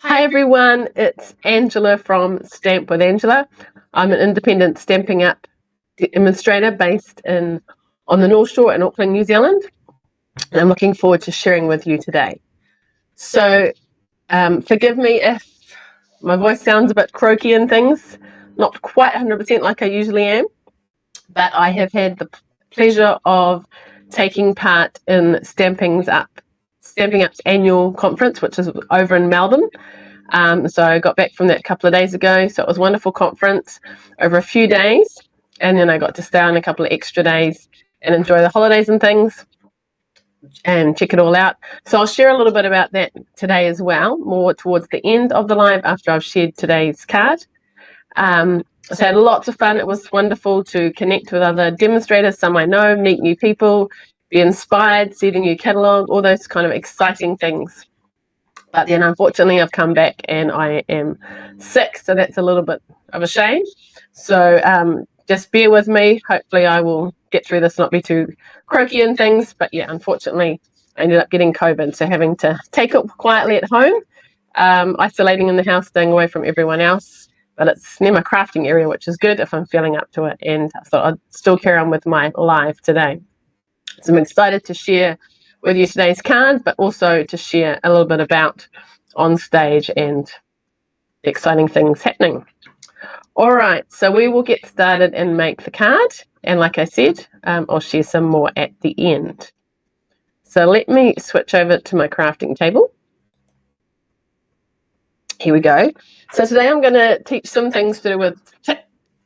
Hi everyone, it's Angela from Stamp with Angela. I'm an independent Stampin' Up demonstrator based on the North Shore in Auckland, New Zealand, and I'm looking forward to sharing with you today. So forgive me if my voice sounds a bit croaky and things, not quite 100% like I usually am, but I have had the pleasure of taking part in Stampin' Up's annual conference, which is over in Melbourne. So I got back from that a couple of days ago. So it was a wonderful conference over a few days. And then I got to stay on a couple of extra days and enjoy the holidays and things and check it all out. So I'll share a little bit about that today as well, more towards the end of the live after I've shared today's card. So I had lots of fun. It was wonderful to connect with other demonstrators, some I know, meet new people, be inspired, see the new catalogue, all those kind of exciting things. But then unfortunately I've come back and I am sick, so that's a little bit of a shame. So just bear with me. Hopefully I will get through this, not be too croaky and things. But yeah, unfortunately I ended up getting COVID, so having to take it quietly at home, isolating in the house, staying away from everyone else. But it's near my crafting area, which is good if I'm feeling up to it. And I thought I'd still carry on with my live today. So I'm excited to share with you today's cards, but also to share a little bit about on stage and exciting things happening. All right, so we will get started and make the card. And like I said, I'll share some more at the end. So let me switch over to my crafting table. Here we go. So today I'm going to teach some things to do with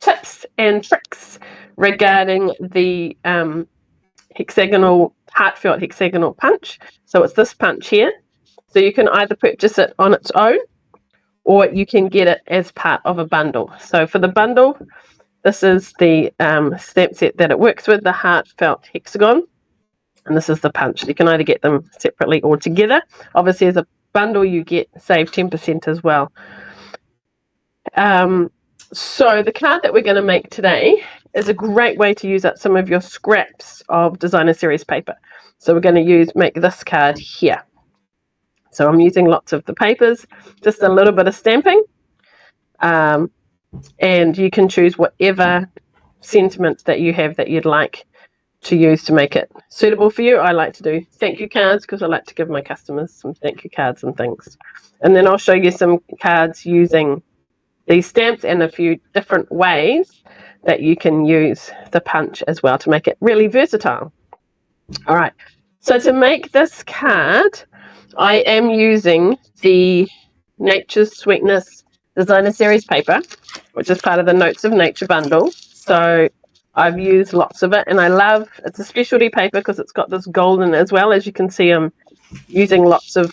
tips and tricks regarding the Heartfelt Hexagonal punch. So it's this punch here. So you can either purchase it on its own or you can get it as part of a bundle. So for the bundle, this is the stamp set that it works with, the Heartfelt Hexagon. And this is the punch. You can either get them separately or together. Obviously, as a bundle, you get save 10% as well. So the card that we're going to make today is a great way to use up some of your scraps of designer series paper. So we're going to make this card here. So I'm using lots of the papers, just a little bit of stamping. And you can choose whatever sentiment that you have that you'd like to use to make it suitable for you. I like to do thank you cards because I like to give my customers some thank you cards and things. And then I'll show you some cards using these stamps and a few different ways that you can use the punch as well to make it really versatile. All right, so to make this card, I am using the Nature's Sweetness Designer Series paper, which is part of the Notes of Nature bundle. So I've used lots of it, and it's a specialty paper because it's got this golden as well. As you can see, I'm using lots of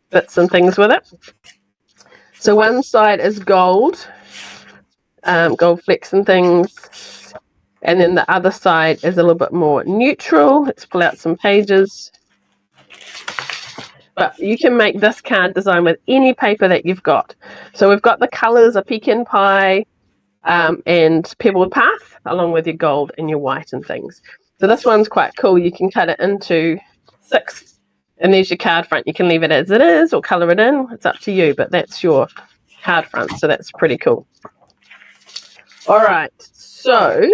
bits and things with it. So one side is gold, gold flecks and things, and then the other side is a little bit more neutral. Let's pull out some pages. But you can make this card design with any paper that you've got. So we've got the colours of pecan pie and pebbled path, along with your gold and your white and things. So this one's quite cool. You can cut it into 6. And there's your card front. You can leave it as it is or colour it in. It's up to you, but that's your card front. So that's pretty cool. All right. So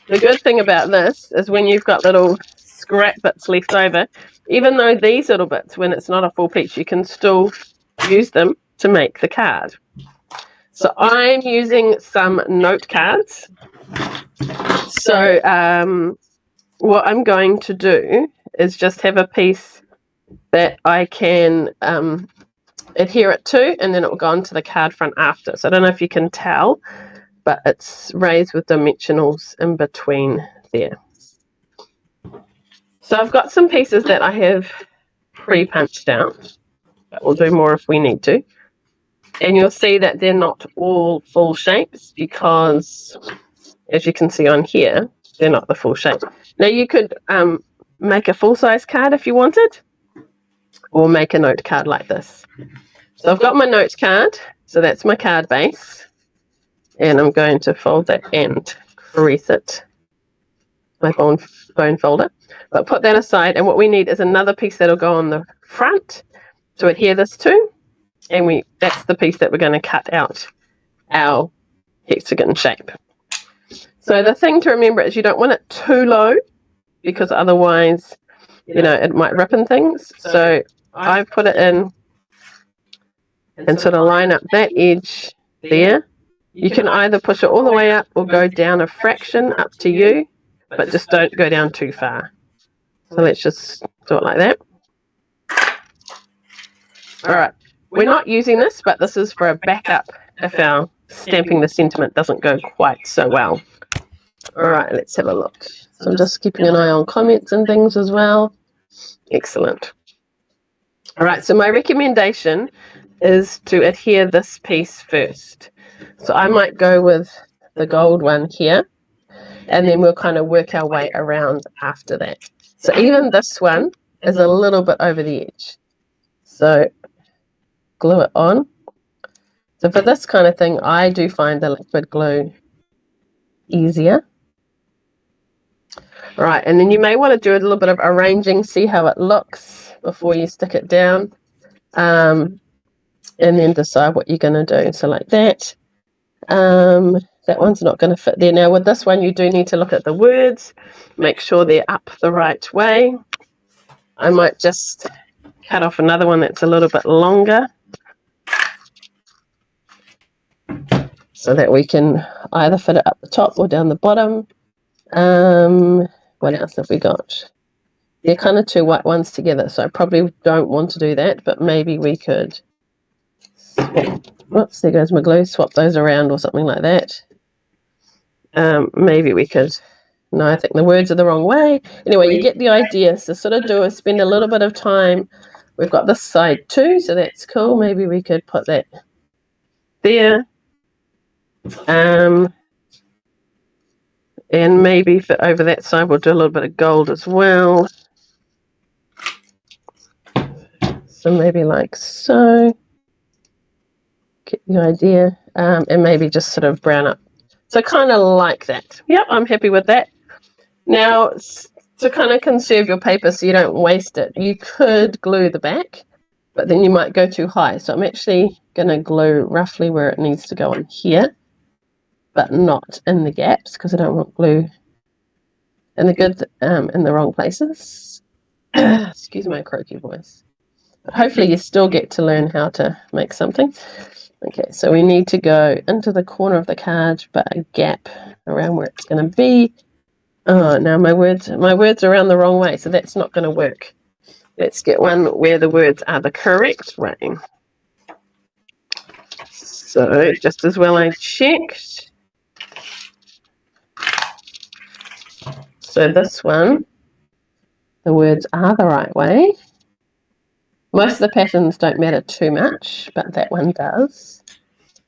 the good thing about this is when you've got little scrap bits left over, even though these little bits, when it's not a full piece, you can still use them to make the card. So I'm using some note cards. So what I'm going to do is just have a piece that I can adhere it to, and then it will go onto the card front after. So I don't know if you can tell, but it's raised with dimensionals in between there. So I've got some pieces that I have pre-punched out, but we'll do more if we need to. And you'll see that they're not all full shapes because, as you can see on here, they're not the full shape. Now you could make a full-size card if you wanted, or make a note card like this. So I've got my note card, so that's my card base, and I'm going to fold that and crease it, my bone folder. But put that aside, and what we need is another piece that'll go on the front to adhere this to. and that's the piece that we're going to cut out our hexagon shape. So the thing to remember is you don't want it too low, because otherwise, it might rip and things. So I put it in and sort of line up that edge there. You can either push it all the way up or go down a fraction, up to you, but just don't go down too far. So let's just do it like that. All right, we're not using this, but this is for a backup if our stamping the sentiment doesn't go quite so well. All right, let's have a look. So I'm just keeping an eye on comments and things as well. Excellent. All right, so my recommendation is to adhere this piece first. So I might go with the gold one here, and then we'll kind of work our way around after that. So even this one is a little bit over the edge. So glue it on. So for this kind of thing, I do find the liquid glue easier. All right, and then you may want to do a little bit of arranging, see how it looks before you stick it down, and then decide what you're going to do. So like that. That one's not going to fit there. Now with this one, you do need to look at the words, make sure they're up the right way. I might just cut off another one that's a little bit longer, so that we can either fit it up the top or down the bottom. What else have we got? They're kind of two white ones together, so I probably don't want to do that, but maybe we could whoops, there goes my glue, swap those around or something like that. Maybe we could, no, I think the words are the wrong way. Anyway, you get the idea. So sort of do is spend a little bit of time. We've got this side too, so that's cool. Maybe we could put that there. And maybe for over that side, we'll do a little bit of gold as well. So maybe like so. Get the idea. And maybe just sort of brown up. So kind of like that. Yep, I'm happy with that. Now, to kind of conserve your paper so you don't waste it, you could glue the back, but then you might go too high. So I'm actually going to glue roughly where it needs to go on here, but not in the gaps, because I don't want glue in the wrong places. Excuse my croaky voice. But hopefully you still get to learn how to make something. Okay, so we need to go into the corner of the card, but a gap around where it's going to be. Oh, now my words are around the wrong way, so that's not going to work. Let's get one where the words are the correct way. So just as well I checked. So this one, the words are the right way. Most of the patterns don't matter too much, but that one does.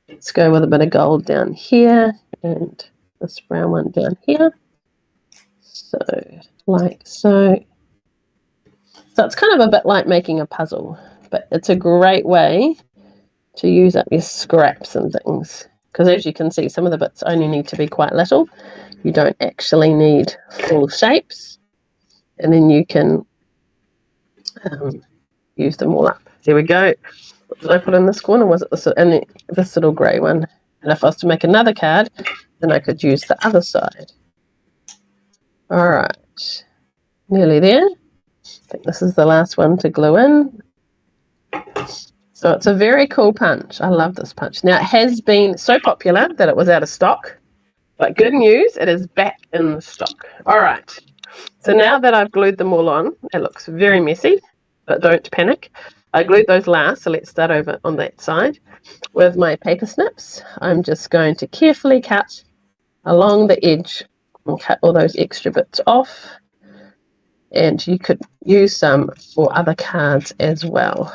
Let's go with a bit of gold down here and this brown one down here. So, like so. So it's kind of a bit like making a puzzle, but it's a great way to use up your scraps and things. Because as you can see, some of the bits only need to be quite little. You don't actually need full shapes. And then you can use them all up. There we go. What did I put in this corner? Was it this little grey one? And if I was to make another card, then I could use the other side. All right, nearly there. I think this is the last one to glue in. So it's a very cool punch. I love this punch. Now, it has been so popular that it was out of stock, but good news, it is back in stock. All right, so now that I've glued them all on, it looks very messy, but don't panic. I glued those last, so let's start over on that side. With my paper snips, I'm just going to carefully cut along the edge and cut all those extra bits off. And you could use some for other cards as well.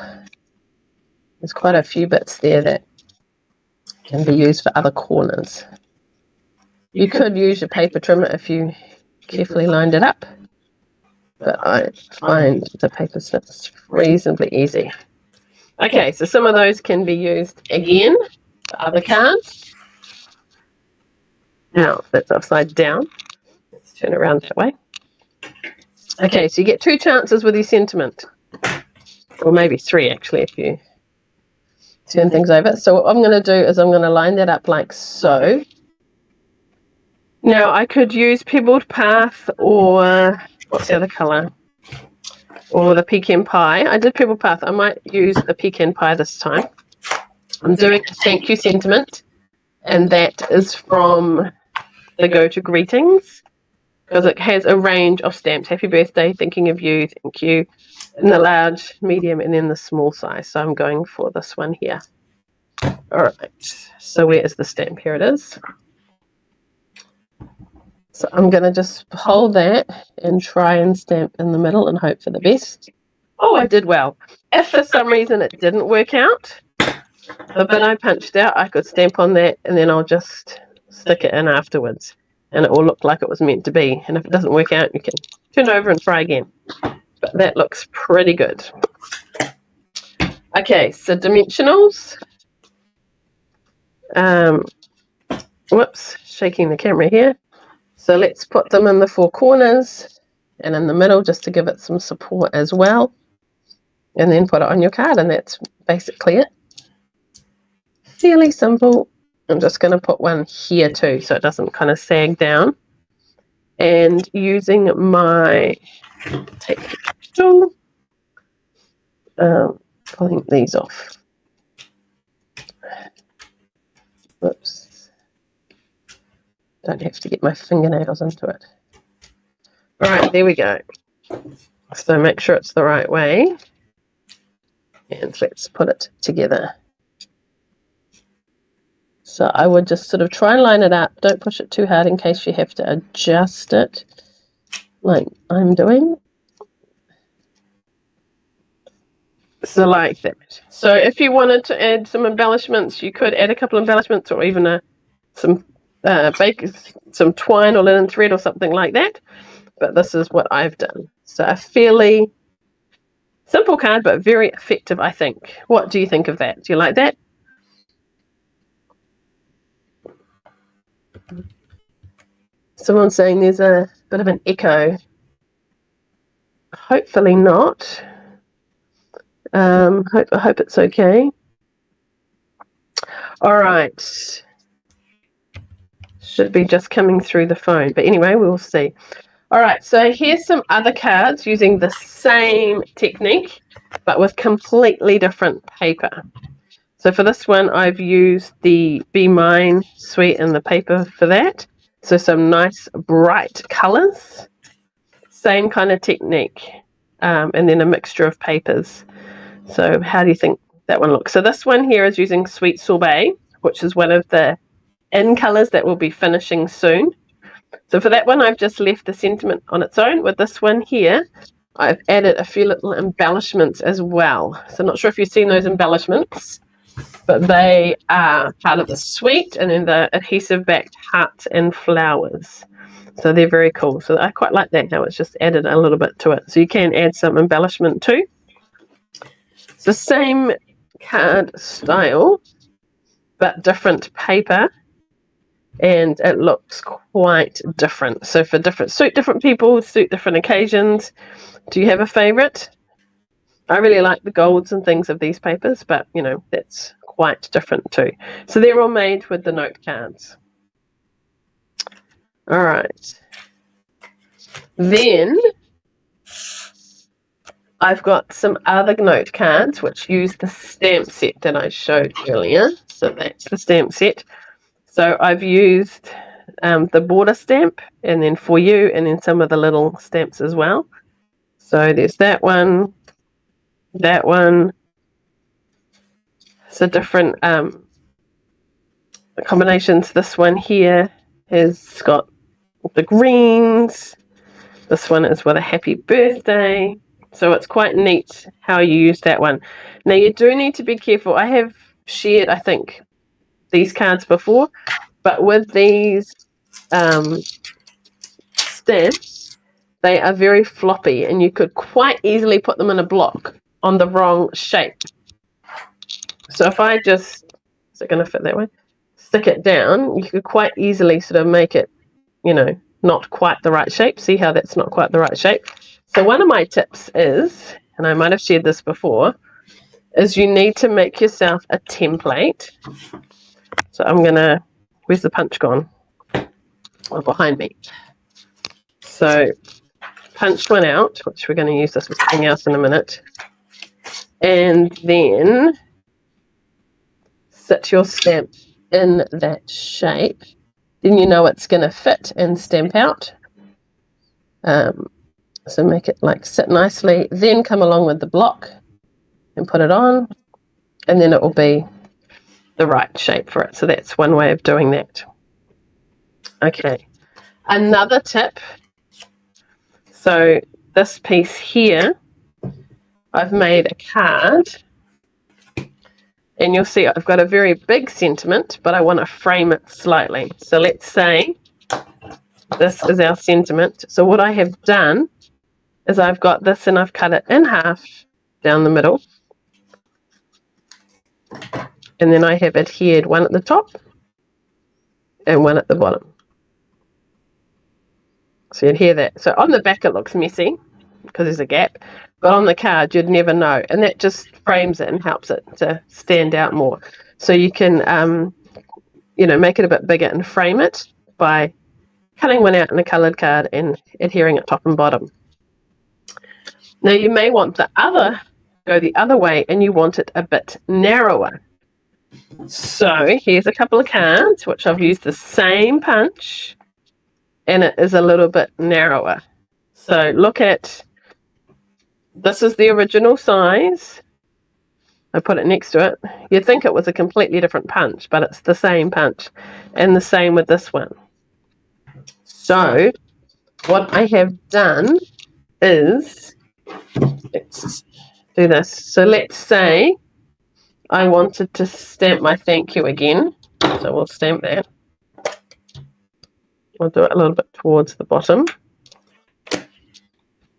There's quite a few bits there that can be used for other corners. You could use your paper trimmer if you carefully lined it up, but I find the paper snips reasonably easy. Okay, so some of those can be used again for other cards. Now, that's upside down. Let's turn around that way. Okay, so you get 2 chances with your sentiment. Or maybe 3, actually, if you turn things over. So what I'm going to do is I'm going to line that up like so. Now I could use Pebbled Path or what's the other colour? Or the Pecan Pie. I did Pebbled Path. I might use the Pecan Pie this time. I'm doing a thank you sentiment, and that is from the Go to Greetings, because it has a range of stamps. Happy birthday, thinking of you, thank you, in the large, medium, and then the small size. So I'm going for this one here. All right, so where is the stamp? Here it is. So I'm going to just hold that and try and stamp in the middle and hope for the best. Oh, I did well. If for some reason it didn't work out, the bit I punched out, I could stamp on that and then I'll just stick it in afterwards. And it will look like it was meant to be. And if it doesn't work out, you can turn over and try again. But that looks pretty good. Okay, so dimensionals. Whoops, shaking the camera here. So let's put them in the four corners and in the middle just to give it some support as well. And then put it on your card, and that's basically it. Fairly simple. I'm just going to put one here too so it doesn't kind of sag down. And using my tape tool, pulling these off. Whoops. Don't have to get my fingernails into it. All right, there we go. So make sure it's the right way. And let's put it together. So I would just sort of try and line it up. Don't push it too hard in case you have to adjust it like I'm doing. So like that. So if you wanted to add some embellishments, you could add a couple of embellishments or even some twine or linen thread or something like that. But this is what I've done. So a fairly simple card, but very effective, I think. What do you think of that? Do you like that? Someone's saying there's a bit of an echo. Hopefully not. I hope it's okay. All right. Should be just coming through the phone. But anyway, we'll see. All right, so here's some other cards using the same technique, but with completely different paper. So for this one, I've used the Be Mine suite and the paper for that. So some nice bright colors, same kind of technique, and then a mixture of papers. So how do you think that one looks? So this one here is using Sweet Sorbet, which is one of the in colors that will be finishing soon. So for that one, I've just left the sentiment on its own. With this one here, I've added a few little embellishments as well. So I'm not sure if you've seen those embellishments, but they are part of the suite and then the adhesive backed hearts and flowers. So they're very cool. So I quite like that, how it's just added a little bit to it. So you can add some embellishment too. It's the same card style, but different paper. And it looks quite different. So for suit different people, suit different occasions. Do you have a favorite? I really like the golds and things of these papers, but you know, that's quite different too. So they're all made with the note cards. All right. Then I've got some other note cards which use the stamp set that I showed earlier. So that's the stamp set. So I've used the border stamp and then for you and then some of the little stamps as well. So there's that one, that one. So different combinations. This one here has got the greens. This one is with a happy birthday. So it's quite neat how you use that one. Now you do need to be careful. I have shared, I think, these cards before, but with these stamps, they are very floppy and you could quite easily put them in a block on the wrong shape. So if I just, is it going to fit that way? Stick it down, you could quite easily sort of make it, you know, not quite the right shape. See how that's not quite the right shape? So one of my tips is, and I might have shared this before, is you need to make yourself a template. So I'm going to, where's the punch gone? Oh, behind me. So punch one out, which we're going to use this for something else in a minute. And then sit your stamp in that shape. Then you know it's going to fit and stamp out. So make it like sit nicely. Then come along with the block and put it on. And then it will be the right shape for it. So that's one way of doing that. Okay. Another tip. So this piece here, I've made a card. And you'll see I've got a very big sentiment, but I want to frame it slightly. So let's say this is our sentiment. So what I have done is I've got this and I've cut it in half down the middle. And then I have adhered one at the top and one at the bottom. So you'd hear that. So on the back it looks messy because there's a gap, but on the card you'd never know. And that just frames it and helps it to stand out more. So you can, make it a bit bigger and frame it by cutting one out in a coloured card and adhering it top and bottom. Now you may want go the other way and you want it a bit narrower. So here's a couple of cards which I've used the same punch and it is a little bit narrower. So look at, this is the original size. I put it next to it. You'd think it was a completely different punch, but it's the same punch. And the same with this one. So what I have done is, let's do this. So let's say I wanted to stamp my thank you again. So we'll stamp that. I'll do it a little bit towards the bottom.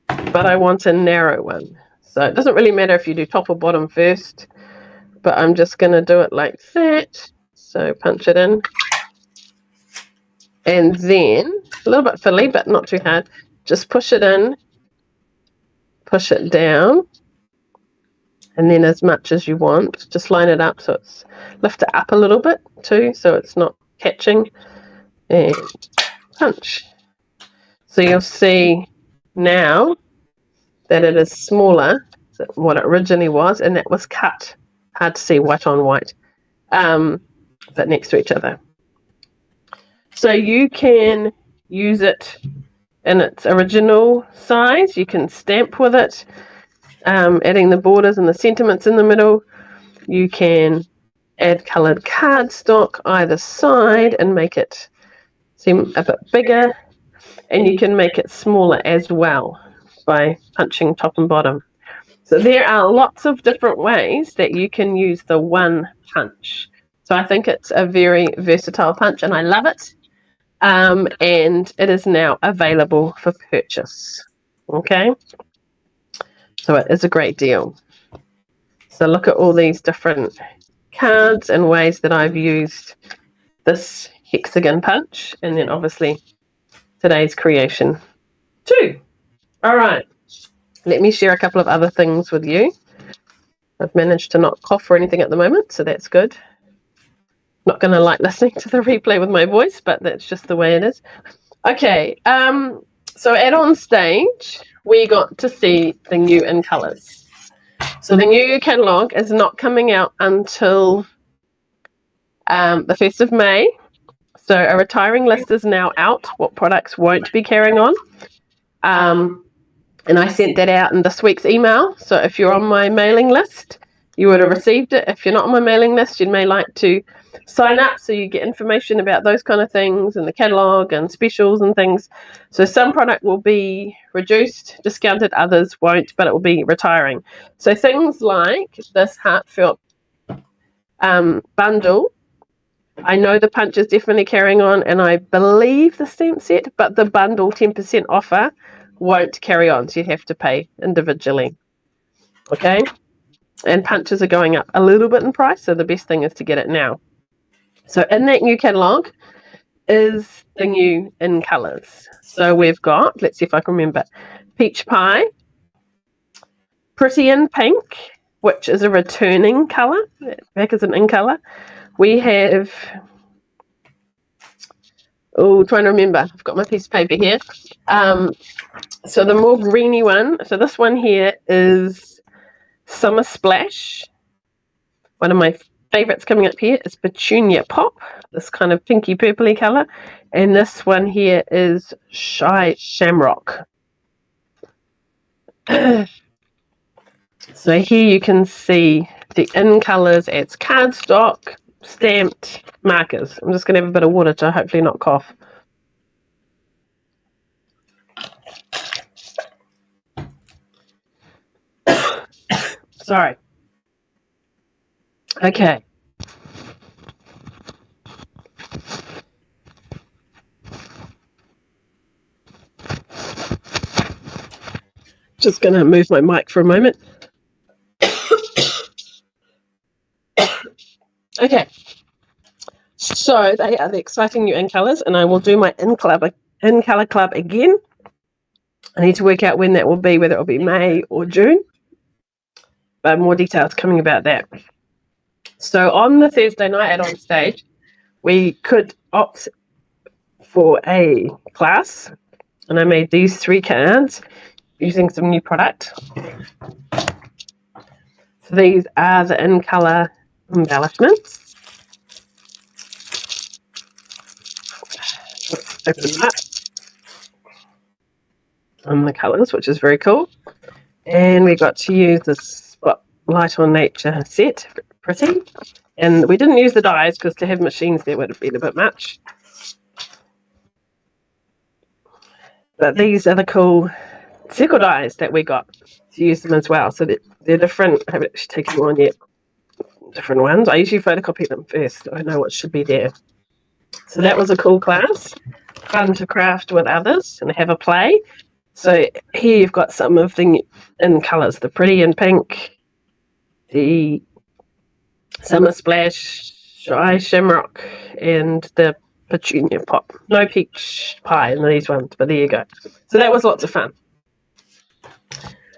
But I want a narrow one. So it doesn't really matter if you do top or bottom first, but I'm just going to do it like that. So punch it in. And then, a little bit fiddly, but not too hard, just push it in, push it down, and then as much as you want, just line it up so it's, lift it up a little bit too, so it's not catching, and punch. So you'll see now that it is smaller than what it originally was, and that was cut. Hard to see white on white, but next to each other. So you can use it in its original size. You can stamp with it, adding the borders and the sentiments in the middle. You can add coloured cardstock either side and make it seem a bit bigger. And you can make it smaller as well by punching top and bottom. So there are lots of different ways that you can use the one punch. So I think it's a very versatile punch and I love it. And it is now available for purchase. Okay. So it is a great deal. So look at all these different cards and ways that I've used this hexagon punch. And then obviously today's creation too. All right. Let me share a couple of other things with you. I've managed to not cough or anything at the moment, so that's good. Not going to like listening to the replay with my voice, but that's just the way it is. Okay, so at On Stage, we got to see the new in colours. So the new catalogue is not coming out until the 1st of May. So a retiring list is now out, what products won't be carrying on. And I sent that out in this week's email. So if you're on my mailing list, you would have received it. If you're not on my mailing list, you may like to sign up so you get information about those kind of things and the catalogue and specials and things. So some product will be reduced, discounted, others won't, but it will be retiring. So things like this Heartfelt bundle, I know the punch is definitely carrying on, and I believe the stamp set, but the bundle 10% offer won't carry on, so you have to pay individually. Okay, and punches are going up a little bit in price, so the best thing is to get it now. So in that new catalogue is the new in colours. So we've got, let's see if I can remember, Peach Pie, Pretty in Pink, which is a returning colour. Back is an in colour. We have, trying to remember. I've got my piece of paper here. So the more greeny one. So this one here is Summer Splash. One of my favourites coming up here is Petunia Pop, this kind of pinky purpley colour. And this one here is Shy Shamrock. So here you can see the in colours as cardstock, stamped markers. I'm just going to have a bit of water to hopefully not cough. Sorry. Okay. Just going to move my mic for a moment. Okay. So they are the exciting new in colours, and I will do my in colour club again. I need to work out when that will be, whether it will be May or June. But more details coming about that. So on the Thursday night at On Stage, we could opt for a class, and I made these 3 cards using some new product. So these are the in colour embellishments. Let's open them up. And the colours, which is very cool. And we got to use this Spotlight on Nature set, pretty. And we didn't use the dies because to have machines there would have been a bit much. But these are the cool circle dies that we got to use them as well. So they're different. I haven't actually taken them on yet. Different ones. I usually photocopy them first, so I know what should be there. So that was a cool class. Fun to craft with others and have a play. So here you've got some of the in colours, the pretty in pink, the Summer Splash, Shy Shamrock, and the Petunia Pop. No peach pie in these ones, but there you go. So that was lots of fun.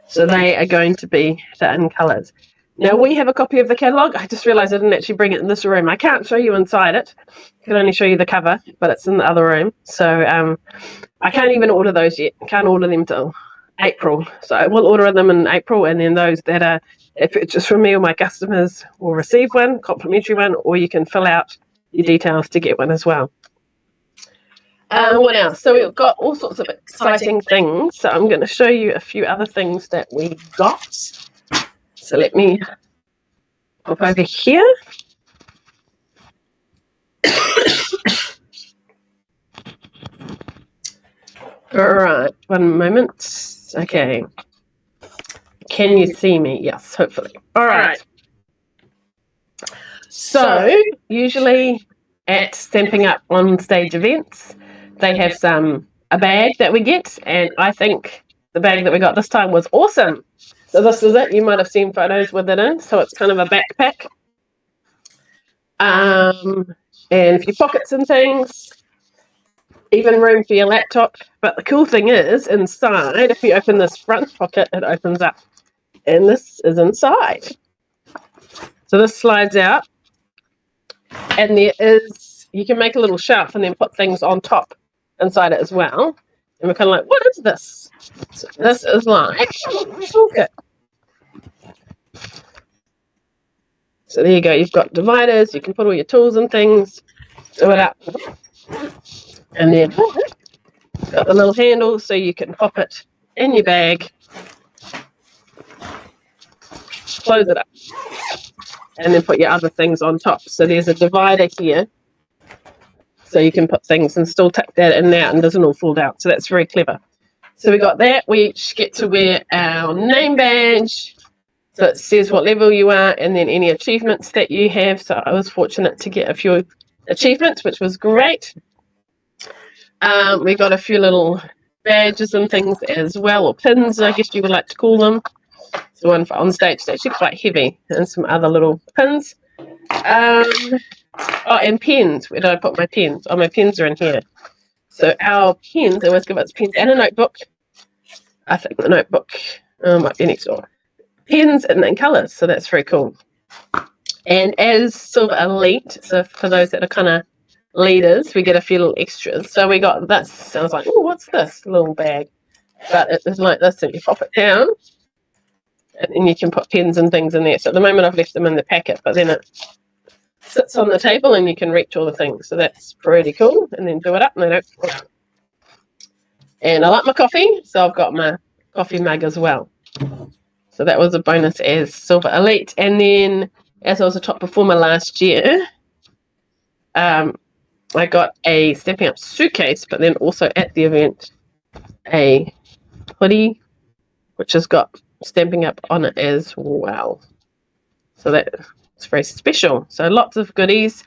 So they are going to be the in colours. Now we have a copy of the catalogue. I just realised I didn't actually bring it in this room. I can't show you inside it. I can only show you the cover, but it's in the other room. So I can't even order those yet. I can't order them till April. So I will order them in April, and then those that are purchased from me or my customers will receive one, complimentary one, or you can fill out your details to get one as well. What else? So we've got all sorts of exciting things. So I'm going to show you a few other things that we got. So let me pop over here. All right, one moment. Okay. Can you see me? Yes, hopefully. All right. So usually at Stamping Up On Stage events, they have a bag that we get, and I think the bag that we got this time was awesome. So this is it. You might have seen photos with it in. So it's kind of a backpack. And a few pockets and things. Even room for your laptop. But the cool thing is, inside, if you open this front pocket, it opens up. And this is inside. So this slides out. And there is, you can make a little shelf and then put things on top inside it as well. And we're kind of like, what is this? So this is like a toolkit. So there you go. You've got dividers. You can put all your tools and things. Do it up. And then got the little handle so you can pop it in your bag. Close it up. And then put your other things on top. So there's a divider here. So you can put things and still tuck that in there and it doesn't all fall down. So that's very clever. So we got that. We each get to wear our name badge. So it says what level you are and then any achievements that you have. So I was fortunate to get a few achievements, which was great. We got a few little badges and things as well, or pins, I guess you would like to call them. So one for on stage, it's actually quite heavy, and some other little pins. Oh, and pens. Where did I put my pens? Oh, my pens are in here. So our pens, they always give us pens and a notebook. I think the notebook might be next door. pens and colours. So that's very cool. And as Silver Elite, so for those that are kind of leaders, we get a few little extras. So we got this. I was like, oh, what's this little bag? But it's like this, and you pop it down, and you can put pens and things in there. So at the moment, I've left them in the packet, but then it sits on the table, and you can reach all the things. So that's pretty cool. And then do it up, and they don't fall out. And I like my coffee, so I've got my coffee mug as well. So that was a bonus as Silver Elite. And then, as I was a top performer last year, I got a Stamping Up suitcase, but then also at the event, a hoodie, which has got Stamping Up on it as well. So that's very special. So lots of goodies.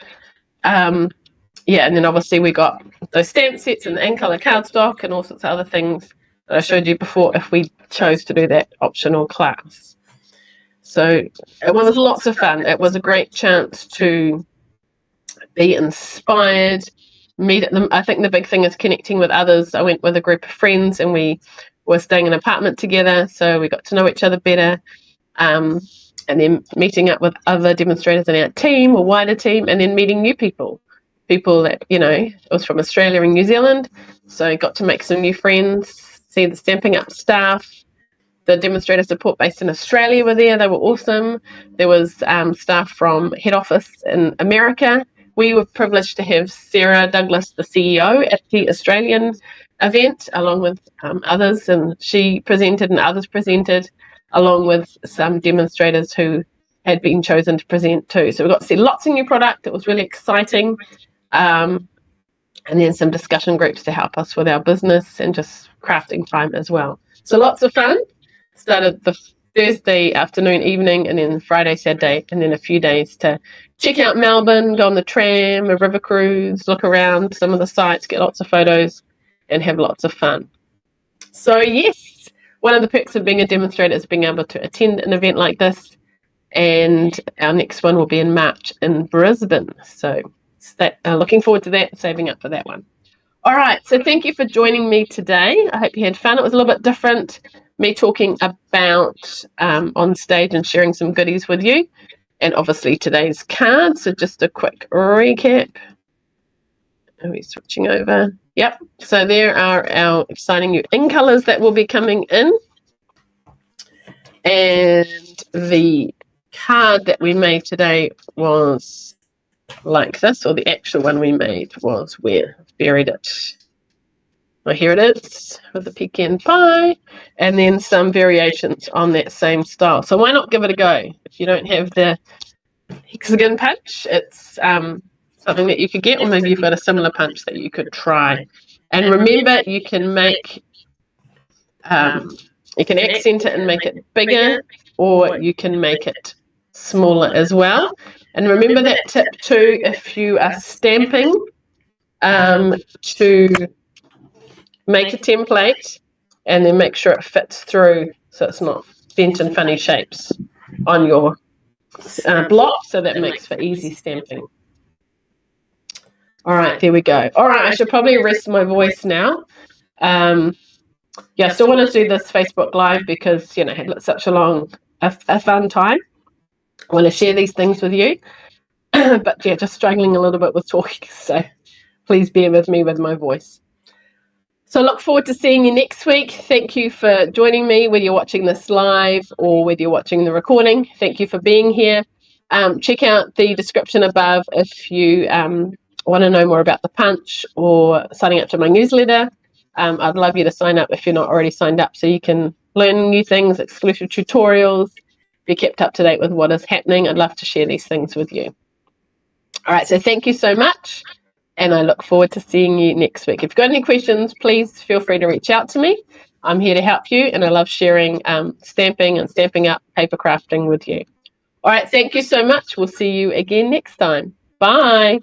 Yeah, and then obviously we got those stamp sets and the in-colour cardstock and all sorts of other things that I showed you before if we chose to do that optional class. So it was lots of fun. It was a great chance to be inspired, meet at them. I think the big thing is connecting with others. I went with a group of friends and we were staying in an apartment together, so we got to know each other better. And then meeting up with other demonstrators in our team or wider team, and then meeting new people that, it was from Australia and New Zealand. So I got to make some new friends, see the Stamping Up staff. The demonstrator support based in Australia were there. They were awesome. There was staff from head office in America. We were privileged to have Sarah Douglas, the CEO, at the Australian event, along with others, and she presented and others presented, along with some demonstrators who had been chosen to present too. So we got to see lots of new product. It was really exciting. And then some discussion groups to help us with our business and just crafting time as well. So lots of fun. Started the Thursday afternoon, evening, and then Friday, Saturday, and then a few days to check out Melbourne, go on the tram, a river cruise, look around some of the sites, get lots of photos, and have lots of fun. So yes, one of the perks of being a demonstrator is being able to attend an event like this, and our next one will be in March in Brisbane. So looking forward to that, saving up for that one. All right, so thank you for joining me today. I hope you had fun. It was a little bit different, me talking about on stage and sharing some goodies with you, and obviously today's card. So just a quick recap. Are we switching over? Yep. So there are our exciting new in-colours that will be coming in. And the card that we made today was like this, or the actual one we made was where I've buried it. Well, here it is with the pecan pie, and then some variations on that same style. So why not give it a go? If you don't have the hexagon punch, it's something that you could get, or maybe you've got a similar punch that you could try. And remember, you can make you can accent it and make it bigger, or you can make it smaller as well. And remember that tip too, if you are stamping, to make a template and then make sure it fits through so it's not bent in funny shapes on your block, so that makes for easy stamping. All right, there we go. All right, I should probably rest my voice now. Yeah, I still want to do this Facebook Live because, I had such a fun time. I want to share these things with you. But yeah, just struggling a little bit with talking, so please bear with me with my voice. So look forward to seeing you next week. Thank you for joining me, whether you're watching this live or whether you're watching the recording. Thank you for being here. Check out the description above if you want to know more about the punch or signing up to my newsletter. I'd love you to sign up if you're not already signed up, so you can learn new things, exclusive tutorials, be kept up to date with what is happening. I'd love to share these things with you. All right, so thank you so much, and I look forward to seeing you next week. If you've got any questions, please feel free to reach out to me. I'm here to help you, and I love sharing stamping and Stamping Up paper crafting with you. All right, thank you so much. We'll see you again next time. Bye.